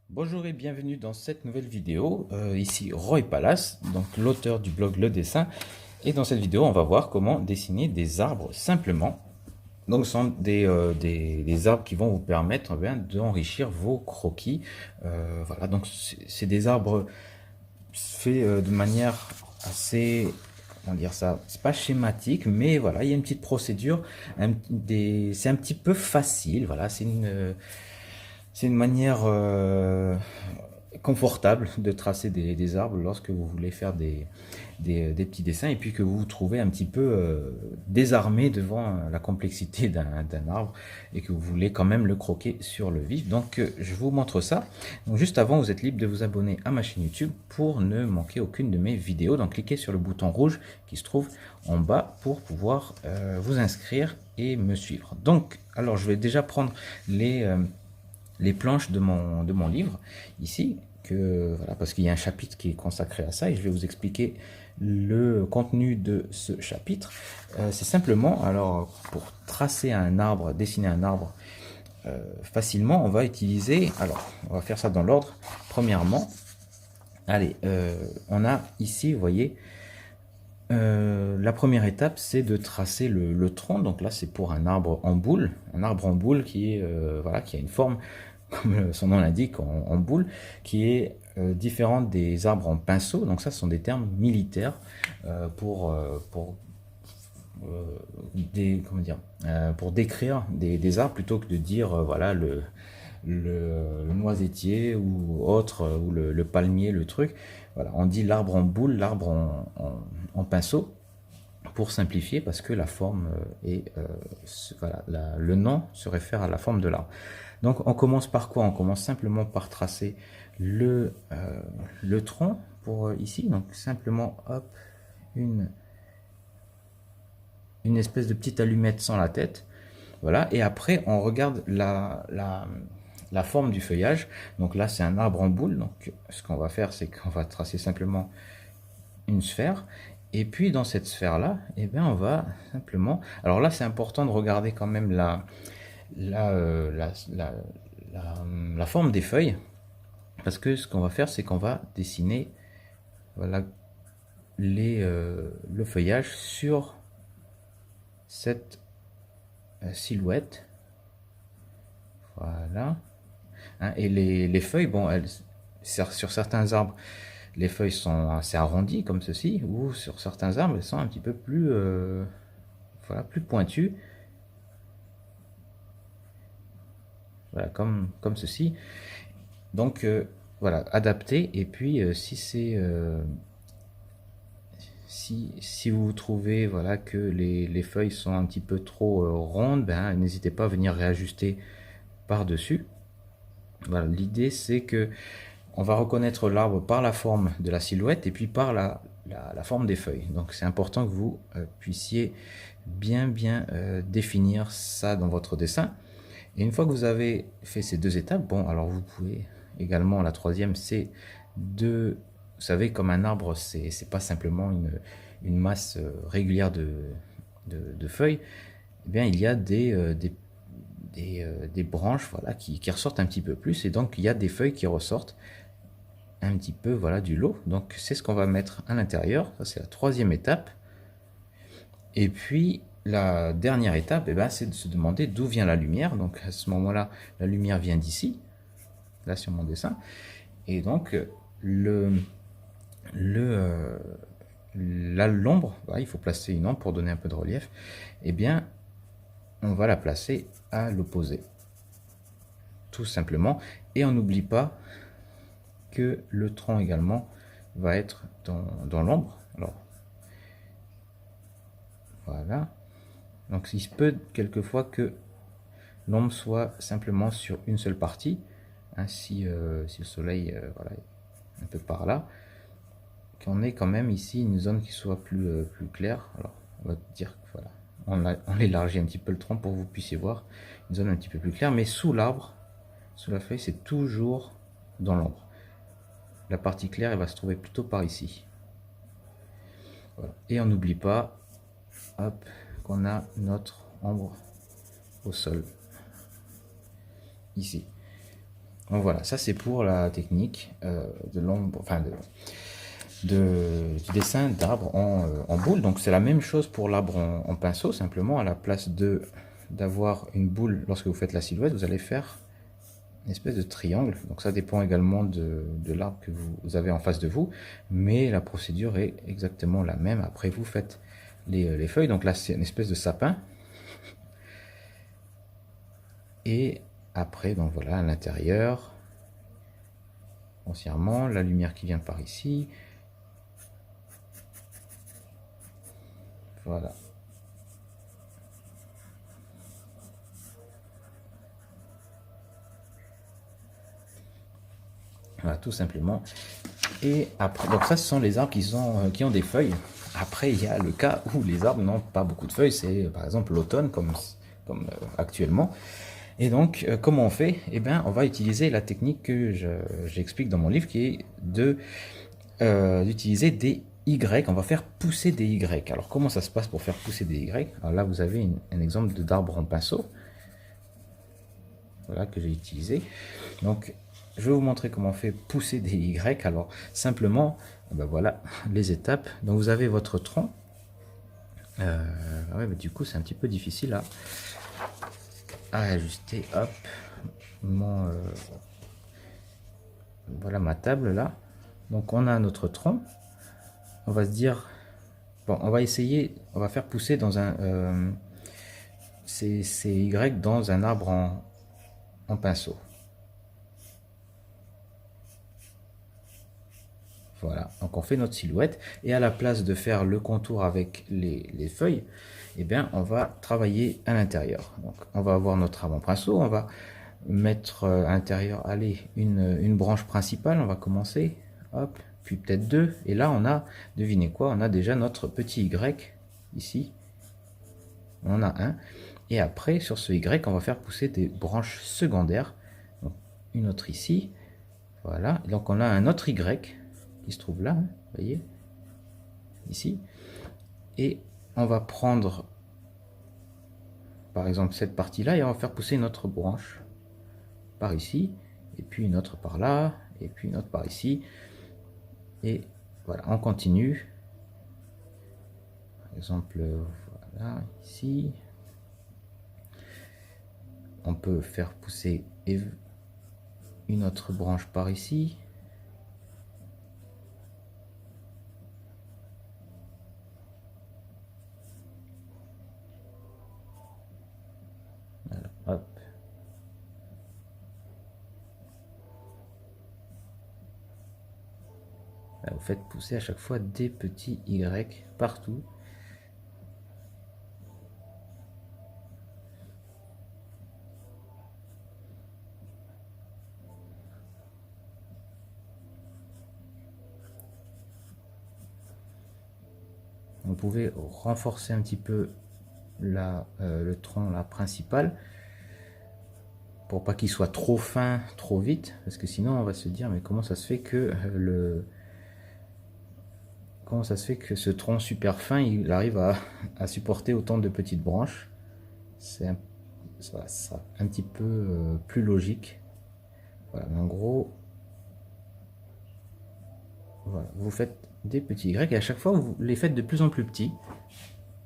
Bonjour et bienvenue dans cette nouvelle vidéo. Ici Roy Palace, donc l'auteur du blog Le Dessin. Et dans cette vidéo, on va voir comment dessiner des arbres simplement. Donc, ce sont des arbres qui vont vous permettre d'enrichir vos croquis. Voilà, donc c'est des arbres faits de manière assez, comment dire ça, c'est pas schématique, mais voilà, il y a une petite procédure, c'est un petit peu facile. Voilà, c'est une manière confortable de tracer des arbres lorsque vous voulez faire des petits dessins et puis que vous vous trouvez un petit peu désarmé devant la complexité d'un arbre et que vous voulez quand même le croquer sur le vif. Donc je vous montre ça. Donc, juste avant, vous êtes libre de vous abonner à ma chaîne YouTube pour ne manquer aucune de mes vidéos. Donc cliquez sur le bouton rouge qui se trouve en bas pour pouvoir vous inscrire et me suivre. Donc alors je vais déjà prendre les planches de mon livre ici, voilà, parce qu'il y a un chapitre qui est consacré à ça et je vais vous expliquer le contenu de ce chapitre. C'est simplement, alors pour tracer un arbre, dessiner un arbre facilement, on va utiliser, alors on va faire ça dans l'ordre. Premièrement, allez, on a ici, vous voyez, la première étape, c'est de tracer le tronc. Donc là, c'est pour un arbre en boule. Un arbre en boule qui est, voilà, qui a une forme, comme son nom l'indique, en boule, qui est différente des arbres en pinceau. Donc ça, ce sont des termes militaires pour comment dire, pour décrire des arbres plutôt que de dire, voilà, le noisetier ou autre, ou le palmier, le truc. Voilà, on dit l'arbre en boule, l'arbre en pinceau, pour simplifier, parce que la forme voilà, le nom se réfère à la forme de l'arbre. Donc on commence par quoi? On commence simplement par tracer le tronc pour ici. Donc simplement, hop, une espèce de petite allumette sans la tête. Voilà, et après on regarde la forme du feuillage. Donc là c'est un arbre en boule, donc ce qu'on va faire c'est qu'on va tracer simplement une sphère, et puis dans cette sphère là, eh bien on va simplement, alors là c'est important de regarder quand même la, euh, la, la, la forme des feuilles, parce que ce qu'on va faire c'est qu'on va dessiner, voilà, le feuillage sur cette silhouette. Voilà. Hein, et les feuilles, bon, sur certains arbres, les feuilles sont assez arrondies comme ceci, ou sur certains arbres, elles sont un petit peu plus, voilà, plus pointues. Voilà, comme ceci. Donc, voilà, adapté. Et puis, si vous trouvez, voilà, que les feuilles sont un petit peu trop rondes, ben, n'hésitez pas à venir réajuster par-dessus. Voilà, l'idée c'est que on va reconnaître l'arbre par la forme de la silhouette et puis par la forme des feuilles. Donc c'est important que vous puissiez bien définir ça dans votre dessin. Et une fois que vous avez fait ces deux étapes, bon, alors vous pouvez également, la troisième, c'est vous savez, comme un arbre, c'est pas simplement une masse régulière de feuilles. Eh bien, il y a des branches, voilà, qui ressortent un petit peu plus, et donc il y a des feuilles qui ressortent un petit peu, voilà, du lot. Donc c'est ce qu'on va mettre à l'intérieur. Ça c'est la troisième étape. Et puis la dernière étape, eh ben, c'est de se demander d'où vient la lumière. Donc à ce moment-là, la lumière vient d'ici, là sur mon dessin. Et donc l'ombre, voilà, il faut placer une ombre pour donner un peu de relief. Eh bien, on va la placer à l'opposé, tout simplement. Et on n'oublie pas que le tronc également va être dans l'ombre. Alors voilà. Donc il se peut quelquefois que l'ombre soit simplement sur une seule partie. Hein, si le soleil, voilà, un peu par là, qu'on ait quand même ici une zone qui soit plus claire. Alors on va dire que voilà, on élargit un petit peu le tronc pour que vous puissiez voir une zone un petit peu plus claire, mais sous l'arbre, sous la feuille, c'est toujours dans l'ombre. La partie claire, elle va se trouver plutôt par ici. Voilà. Et on n'oublie pas, hop, qu'on a notre ombre au sol, ici. Donc voilà, ça c'est pour la technique de l'ombre, enfin du dessin d'arbre en boule. Donc c'est la même chose pour l'arbre en pinceau, simplement à la place d'avoir une boule lorsque vous faites la silhouette, vous allez faire une espèce de triangle. Donc ça dépend également de l'arbre que vous avez en face de vous, mais la procédure est exactement la même. Après vous faites les feuilles, donc là c'est une espèce de sapin. Et après, donc voilà, à l'intérieur, grossièrement, la lumière qui vient par ici. Voilà. Voilà, tout simplement. Et après, donc ça, ce sont les arbres qui ont des feuilles. Après, il y a le cas où les arbres n'ont pas beaucoup de feuilles. C'est par exemple l'automne, comme actuellement. Et donc, comment on fait? Eh bien, on va utiliser la technique que j'explique dans mon livre, qui est d'utiliser des Y. On va faire pousser des Y. Alors, comment ça se passe pour faire pousser des Y? Alors là, vous avez un exemple d'arbre en pinceau. Voilà, que j'ai utilisé. Donc, je vais vous montrer comment on fait pousser des Y. Alors, simplement, ben voilà, les étapes. Donc, vous avez votre tronc. Ouais, mais du coup, c'est un petit peu difficile à ajuster. Hop, voilà ma table là. Donc, on a notre tronc. On va se dire, bon, on va essayer, on va faire pousser dans ces Y dans un arbre en pinceau. Voilà, donc on fait notre silhouette et à la place de faire le contour avec les feuilles, eh bien on va travailler à l'intérieur. Donc on va avoir notre arbre en pinceau, on va mettre à l'intérieur, allez, une branche principale, on va commencer, hop, puis peut-être deux, et là on a, devinez quoi, on a déjà notre petit Y ici, on en a un, et après sur ce Y on va faire pousser des branches secondaires, donc une autre ici, voilà, donc on a un autre Y qui se trouve là, hein, vous voyez, ici, et on va prendre par exemple cette partie là et on va faire pousser une autre branche par ici, et puis une autre par là, et puis une autre par ici, et voilà, on continue. Par exemple, voilà, ici, on peut faire pousser une autre branche par ici, voilà, hop. Là, vous faites pousser à chaque fois des petits Y partout. Vous pouvez renforcer un petit peu le tronc là, principal pour pas qu'il soit trop fin trop vite, parce que sinon on va se dire mais comment ça se fait que ce tronc super fin il arrive à supporter autant de petites branches. Ça sera un petit peu plus logique. Voilà, en gros, voilà, vous faites des petits Y et à chaque fois vous les faites de plus en plus petits,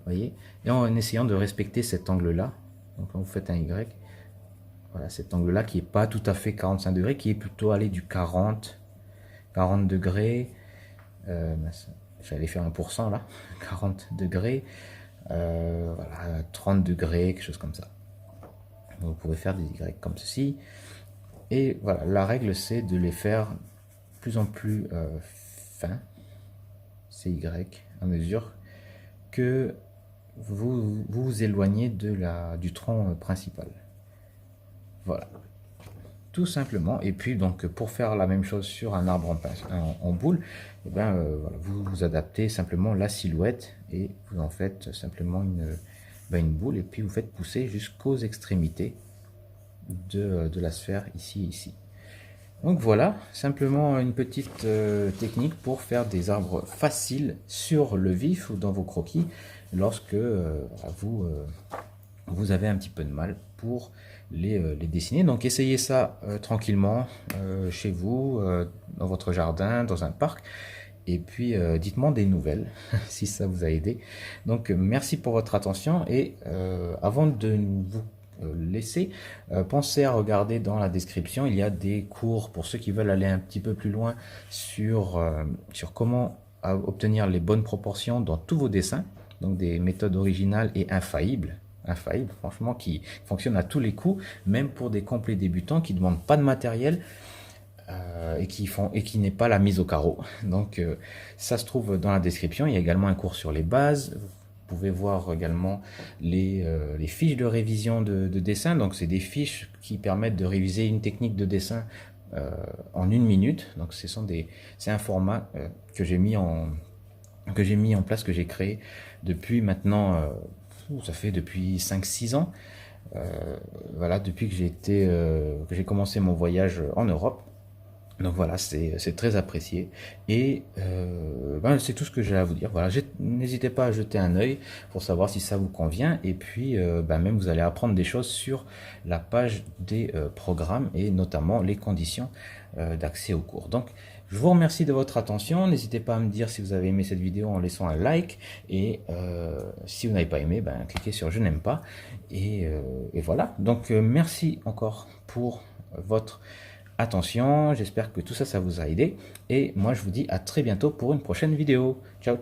voyez, et en essayant de respecter cet angle là. Donc quand vous faites un Y, voilà, cet angle là qui est pas tout à fait 45 degrés, qui est plutôt allé du 40 degrés, j'allais faire 1% là, 40 degrés, voilà, 30 degrés, quelque chose comme ça. Donc, vous pouvez faire des Y comme ceci, et voilà, la règle c'est de les faire de plus en plus fins, ces Y, à mesure que vous vous éloignez du tronc principal. Voilà, tout simplement. Et puis donc pour faire la même chose sur un arbre en boule, et ben, voilà, vous adaptez simplement la silhouette et vous en faites simplement une boule, et puis vous faites pousser jusqu'aux extrémités de la sphère ici et ici. Donc voilà, simplement une petite technique pour faire des arbres faciles sur le vif ou dans vos croquis lorsque vous avez un petit peu de mal pour les dessiner. Donc essayez ça tranquillement chez vous, dans votre jardin, dans un parc. Et puis dites-moi des nouvelles si ça vous a aidé. Donc merci pour votre attention et avant de vous laisser, pensez à regarder dans la description, il y a des cours pour ceux qui veulent aller un petit peu plus loin sur comment obtenir les bonnes proportions dans tous vos dessins. Donc des méthodes originales et infaillibles, franchement, qui fonctionnent à tous les coups, même pour des complets débutants qui ne demandent pas de matériel et qui n'est pas la mise au carreau. Donc ça se trouve dans la description. Il y a également un cours sur les bases. Vous pouvez voir également les fiches de révision de dessin. Donc c'est des fiches qui permettent de réviser une technique de dessin en 1 minute. Donc c'est un format que j'ai mis en place, que j'ai créé depuis maintenant, ça fait depuis 5-6 ans. Voilà, depuis que j'ai commencé mon voyage en Europe. Donc voilà, c'est très apprécié. Et c'est tout ce que j'ai à vous dire. Voilà, n'hésitez pas à jeter un œil pour savoir si ça vous convient. Et puis, même vous allez apprendre des choses sur la page des programmes et notamment les conditions d'accès au cours. Donc, je vous remercie de votre attention. N'hésitez pas à me dire si vous avez aimé cette vidéo en laissant un like. Et si vous n'avez pas aimé, cliquez sur je n'aime pas. Et voilà. Donc, merci encore pour votre attention, j'espère que tout ça, ça vous a aidé. Et moi, je vous dis à très bientôt pour une prochaine vidéo. Ciao!